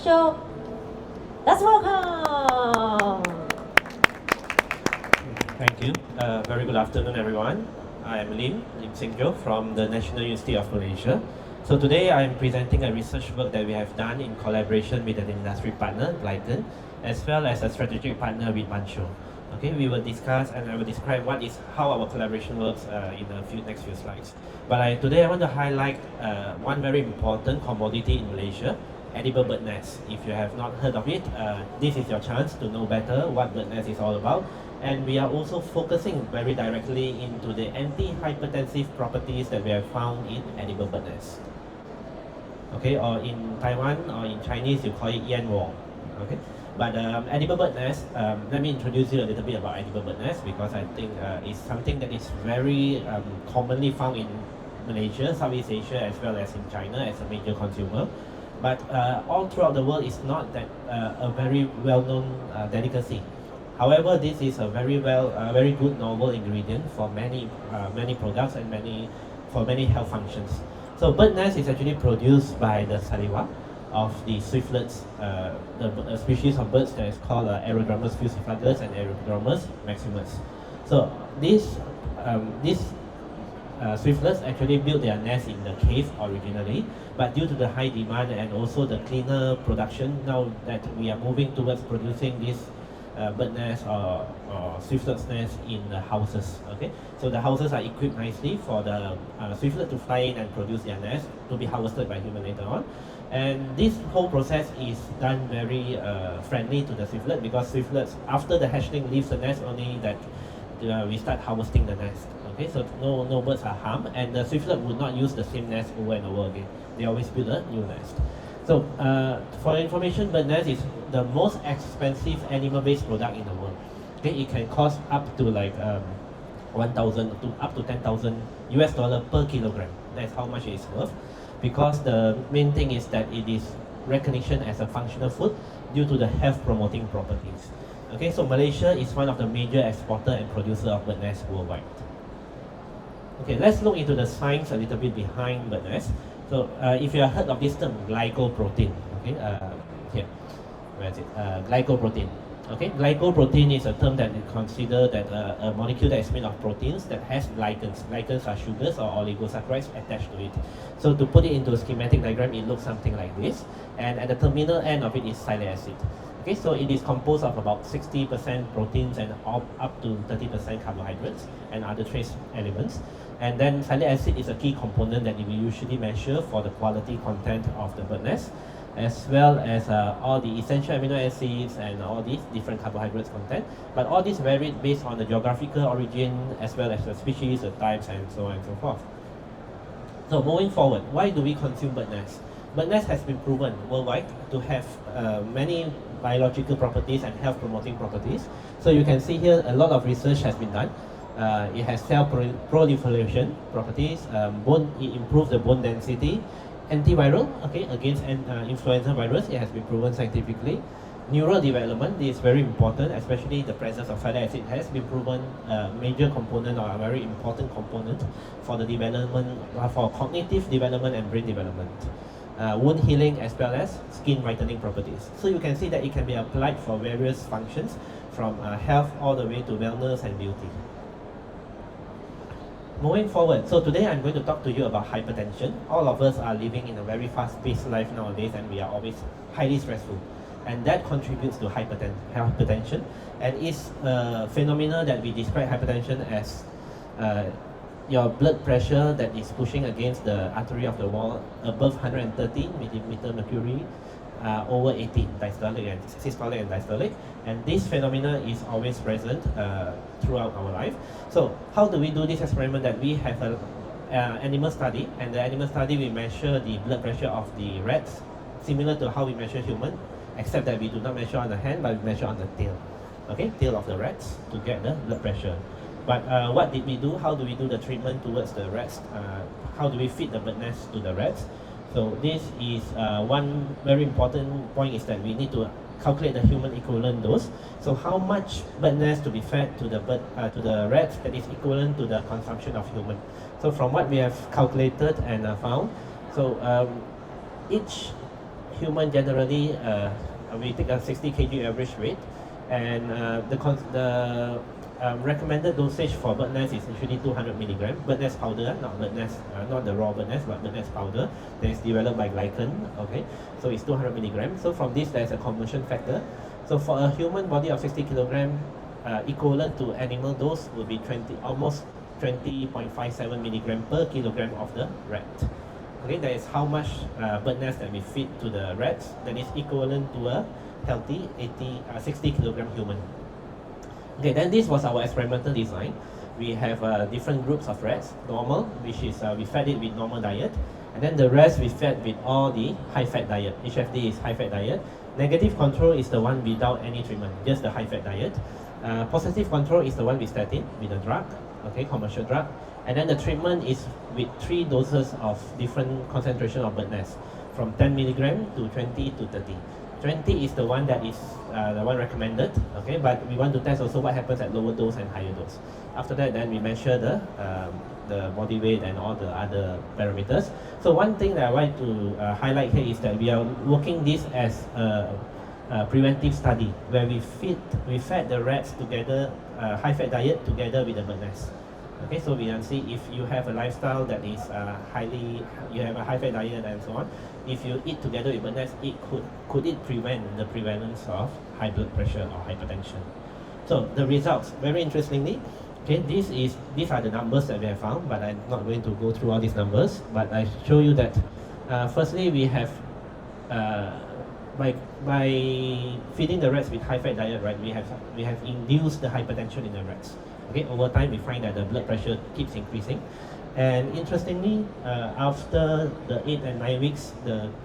show. Let's welcome. Thank you. Very good afternoon, everyone. I am Lim Secjo from the National University of Malaysia. So today I am presenting a research work that we have done in collaboration with an industry partner, Blyton, as well as a strategic partner with Mancho. Okay, we will discuss and I will describe how our collaboration works in the next few slides. But today I want to highlight one very important commodity in Malaysia, edible bird nest. If you have not heard of it, this is your chance to know better what bird nest is all about. And we are also focusing very directly into the anti-hypertensive properties that we have found in edible bird nest. Okay, or in Taiwan or in Chinese you call it yan wong. Okay, but edible bird nest, let me introduce you a little bit about edible bird nest because I think it's something that is very commonly found in Malaysia, Southeast Asia, as well as in China as a major consumer. But all throughout the world, it's not that a very well-known delicacy. However, this is a very good novel ingredient for many products and for many health functions. So bird nest is actually produced by the saliva of the swiftlets, the species of birds that is called Aerodromus fusifagus and Aerodromus maximus. So these swiftlets actually built their nest in the cave originally, but due to the high demand and also the cleaner production, now that we are moving towards producing this bird nest or swiftlets nest in the houses. Okay, so the houses are equipped nicely for the swiftlet to fly in and produce their nest to be harvested by human later on. And this whole process is done very friendly to the swiftlet because swiftlets, after the hatchling leaves the nest, only that we start harvesting the nest. Okay, so no birds are harmed, and the swiftlet would not use the same nest over and over again. They always build a new nest. So for information, bird nest is the most expensive animal-based product in the world. Okay, it can cost up to like 1,000 to up to 10,000 US dollar per kilogram. That's how much it is worth. Because the main thing is that it is recognition as a functional food due to the health promoting properties. Okay, so Malaysia is one of the major exporter and producer of bird nest worldwide. Okay, let's look into the science a little bit behind bird nest. So if you have heard of this term, glycoprotein, okay, here, where is it? Glycoprotein. Okay, glycoprotein is a term that is considered that a molecule that is made of proteins that has glycans. Glycans are sugars or oligosaccharides attached to it. So to put it into a schematic diagram, it looks something like this. And at the terminal end of it is salicylic acid. Okay, so it is composed of about 60% proteins and up to 30% carbohydrates and other trace elements. And then salicylic acid is a key component that we usually measure for the quality content of the bird nest, as well as all the essential amino acids and all these different carbohydrates content. But all these vary based on the geographical origin, as well as the species, the types, and so on and so forth. So moving forward, why do we consume bird nest? Bird nest has been proven worldwide to have many biological properties and health promoting properties. So you can see here a lot of research has been done. It has cell proliferation properties, it improves the bone density, antiviral, okay, against influenza virus, it has been proven scientifically. Neural development is very important, especially the presence of salicylic acid has been proven a major component or a very important component for the development, for cognitive development and brain development. Wound healing as well as skin whitening properties. So you can see that it can be applied for various functions from health all the way to wellness and beauty. Moving forward, so today I'm going to talk to you about hypertension. All of us are living in a very fast-paced life nowadays and we are always highly stressful. And that contributes to hypertension and is a phenomenon that we describe hypertension as your blood pressure that is pushing against the artery of the wall above 130 millimeter mercury over 80 diastolic and systolic and diastolic, and this phenomena is always present throughout our life. So how do we do this experiment? That we have an animal study, and the animal study we measure the blood pressure of the rats similar to how we measure human, except that we do not measure on the hand but we measure on the tail, okay, tail of the rats to get the blood pressure. But what did we do? How do we do the treatment towards the rats? How do we feed the bird nest to the rats? So this is one very important point, is that we need to calculate the human equivalent dose. So how much bird nest to be fed to the rats that is equivalent to the consumption of human. So from what we have calculated and found, so each human generally, we take a 60 kg average weight, and the recommended dosage for bird nest is usually 200 milligram. Bird nest powder, not bird nest, not the raw bird nest, but bird nest powder that is developed by glycan. Okay, so it's 200 milligrams. So from this, there's a conversion factor. So for a human body of 60 kilogram, equivalent to animal dose will be almost 20.57 milligram per kilogram of the rat. Okay, that is how much bird nest that we feed to the rats. That is equivalent to a healthy 60 kilogram human. Okay, then this was our experimental design. We have different groups of rats. Normal, which is we fed it with normal diet, and then the rest we fed with all the high-fat diet. HFD is high-fat diet. Negative control is the one without any treatment, just the high-fat diet. Positive control is the one with statin, with a drug, okay, commercial drug. And then the treatment is with 3 doses of different concentration of bird nest, from 10 milligram to 20 to 30. 20 is the one that is the one recommended, okay, but we want to test also what happens at lower dose and higher dose. After that, then we measure the body weight and all the other parameters. So one thing that I want to highlight here is that we are working this as a preventive study where we fed the rats together, high-fat diet together with the bird nest. Okay, so we can see if you have a lifestyle that is you have a high-fat diet and so on. If you eat together with bird nest, could it prevent the prevalence of high blood pressure or hypertension? So the results, very interestingly, okay, these are the numbers that we have found, but I'm not going to go through all these numbers. But I show you that firstly we have by feeding the rats with high-fat diet, right? We have induced the hypertension in the rats. Okay, over time we find that the blood pressure keeps increasing, and interestingly, after the 8 and 9 weeks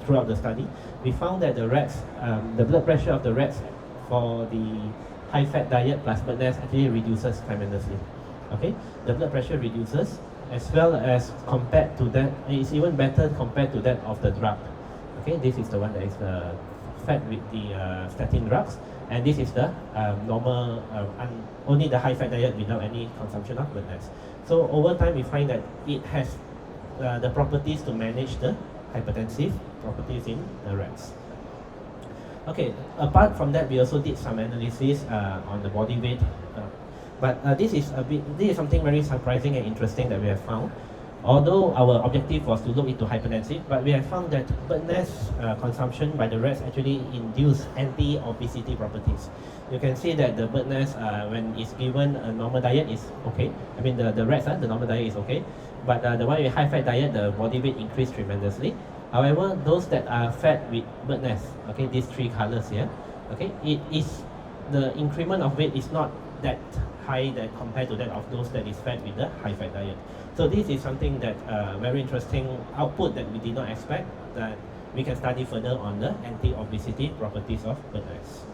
throughout the study, we found that the rats, the blood pressure of the rats for the high-fat diet plus bird nest actually reduces tremendously. Okay, the blood pressure reduces, as well as compared to that, it's even better compared to that of the drug. Okay, this is the one that is fed with the statin drugs, and this is the normal, only the high-fat diet without any consumption of bird nest. So over time we find that it has the properties to manage the hypertensive properties in the rats. Okay, apart from that, we also did some analysis on the body weight, but this is something very surprising and interesting that we have found. Although our objective was to look into hypertensive, but we have found that bird nest consumption by the rats actually induce anti-obesity properties. You can see that the bird nest, when it's given a normal diet, is okay. I mean the rats, the normal diet is okay, but the one with high-fat diet, the body weight increased tremendously. However, those that are fed with bird nest, okay, these 3 colors here, okay, the increment of weight is not that high that compared to that of those that is fed with the high-fat diet. So this is something that very interesting output that we did not expect, that we can study further on the anti-obesity properties of bird nest.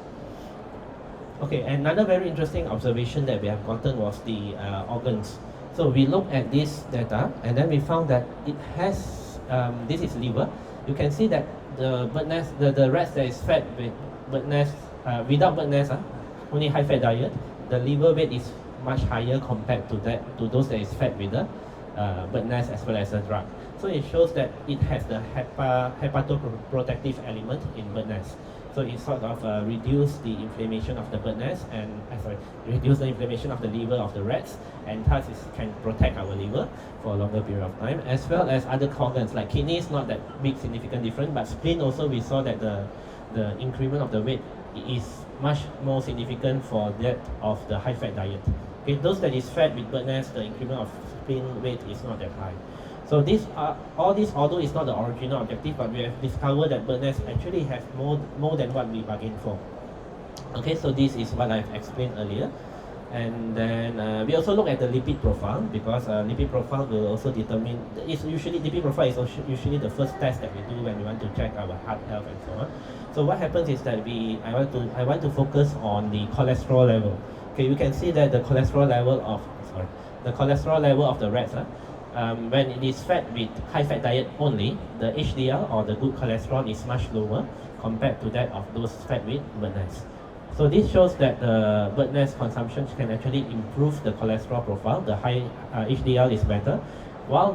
Okay, another very interesting observation that we have gotten was the organs. So we looked at this data, and then we found that it has, this is liver. You can see that the bird nest, the rats that is fed with bird nest, without bird nest, only high-fat diet, the liver weight is much higher compared to those that is fed with the bird nest as well as the drug. So it shows that it has the hepatoprotective element in bird nest. So it sort of reduce the inflammation of the bird nest and reduce the inflammation of the liver of the rats, and thus it can protect our liver for a longer period of time, as well as other organs like kidneys. Not that big significant difference, but spleen also we saw that the increment of the weight is much more significant for that of the high-fat diet. Okay, those that is fed with bird nest, the increment of spleen weight is not that high. So all this, although it's not the original objective, but we have discovered that bird nest actually have more than what we bargained for. Okay, so this is what I've explained earlier. And then we also look at the lipid profile, because lipid profile will also determine, lipid profile is usually the first test that we do when we want to check our heart health and so on. So what happens is that I want to focus on the cholesterol level. Okay, you can see that the cholesterol level of the rats, when it is fed with high-fat diet only, the HDL or the good cholesterol is much lower compared to that of those fed with bird nest. So this shows that the bird nest consumption can actually improve the cholesterol profile. The high HDL is better, while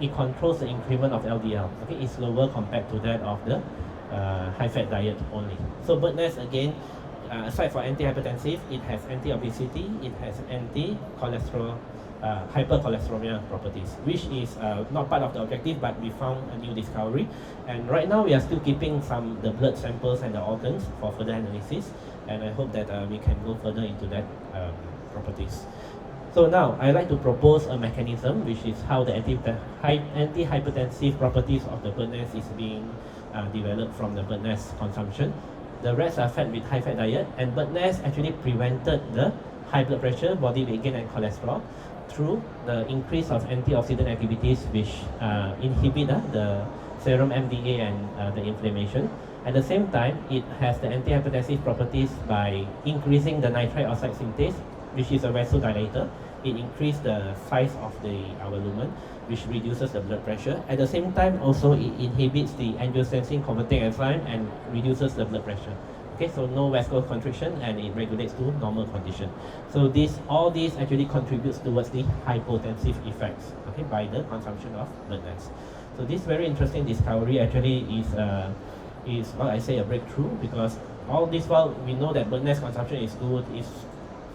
it controls the increment of LDL. Okay, it's lower compared to that of the high-fat diet only. So bird nest again, aside for anti-hypertensive, it has anti-obesity, it has anti-cholesterol, hypercholesterolemia properties, which is not part of the objective, but we found a new discovery. And right now we are still keeping the blood samples and the organs for further analysis, and I hope that we can go further into that properties. So now I'd like to propose a mechanism, which is how the anti-hypertensive properties of the bird nest is being developed from the bird nest consumption. The rats are fed with high-fat diet, and bird nest actually prevented the high blood pressure, body weight gain, and cholesterol through the increase of antioxidant activities, which inhibit the serum MDA and the inflammation. At the same time, it has the antihypertensive properties by increasing the nitrite oxide synthase, which is a vasodilator. It increases the size of our lumen, which reduces the blood pressure. At the same time, also it inhibits the angiotensin converting enzyme and reduces the blood pressure. Okay, so no vasoconstriction, and it regulates to normal condition. So all these actually contributes towards the hypotensive effects, okay, by the consumption of bird nest. So this very interesting discovery actually is what I say a breakthrough, because all this while we know that bird nest consumption is good, is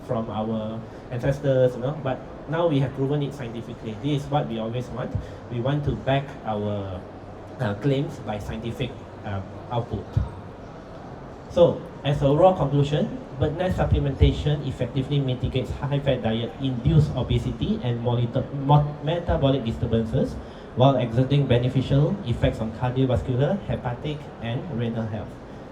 from our ancestors, but now we have proven it scientifically. This is what we always want. We want to back our claims by scientific output. So, as a overall conclusion, bird nest supplementation effectively mitigates high-fat diet-induced obesity and metabolic disturbances, while exerting beneficial effects on cardiovascular, hepatic, and renal health.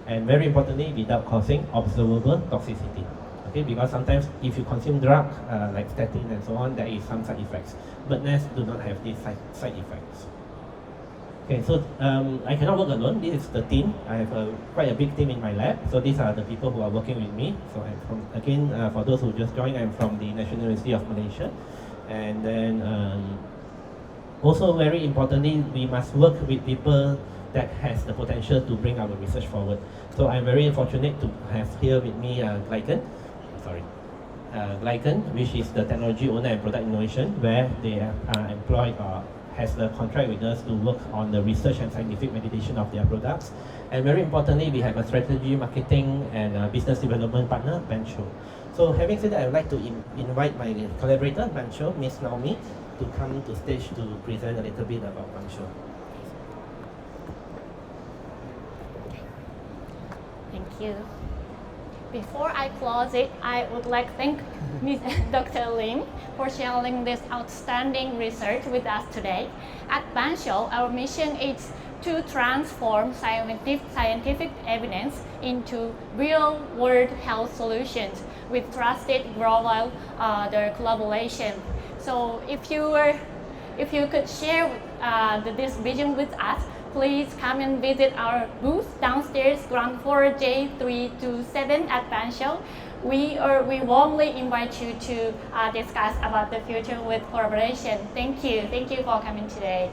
And very importantly, without causing observable toxicity. Okay, because sometimes if you consume drug like statin and so on, there is some side effects. Bird nest do not have these side effects. Okay, so I cannot work alone. This is the team. I have quite a big team in my lab. So these are the people who are working with me. So I'm from, again, for those who just joined, I'm from the National University of Malaysia. And then also very importantly, we must work with people that has the potential to bring our research forward. So I'm very fortunate to have here with me Glycan, which is the technology owner and product innovation, where they are employed has the contract with us to work on the research and scientific validation of their products. And very importantly, we have a strategy, marketing, and business development partner, Bancho. So having said that, I would like to invite my collaborator, Bancho, Miss Naomi, to come to stage to present a little bit about Bancho. Thank you. Before I close it, I would like to thank Dr. Lim for sharing this outstanding research with us today. At Bancho, our mission is to transform scientific evidence into real-world health solutions with trusted global collaboration. So if you could share this vision with us, please come and visit our booth downstairs, ground floor J327 at Bancho. We warmly invite you to discuss about the future with collaboration. Thank you. Thank you for coming today.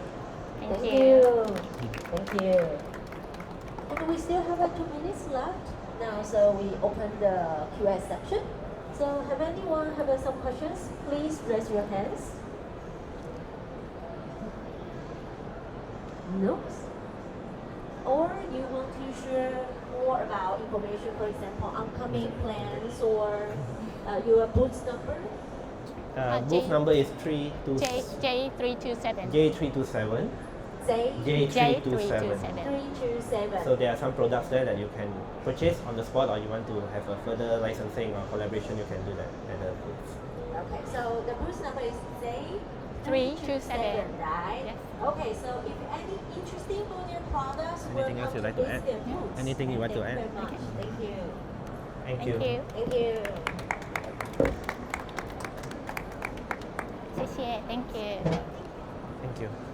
Thank you. Thank you. And we still have 2 minutes left now, so we open the Q&A section. So have anyone have some questions? Please raise your hands. No? Or you want to share more about information, for example, upcoming plans or your booth number? Booth number is J327. J327. J327. 327. So there are some products there that you can purchase on the spot, or you want to have a further licensing or collaboration, you can do that at the booth. Okay, so the booth number is J327, right? Yes. Okay, so if any interesting for your products, Anything else you'd like to add? Anything you want to add? Thank you. Thank you. Thank you. 谢谢 Thank you. Thank you.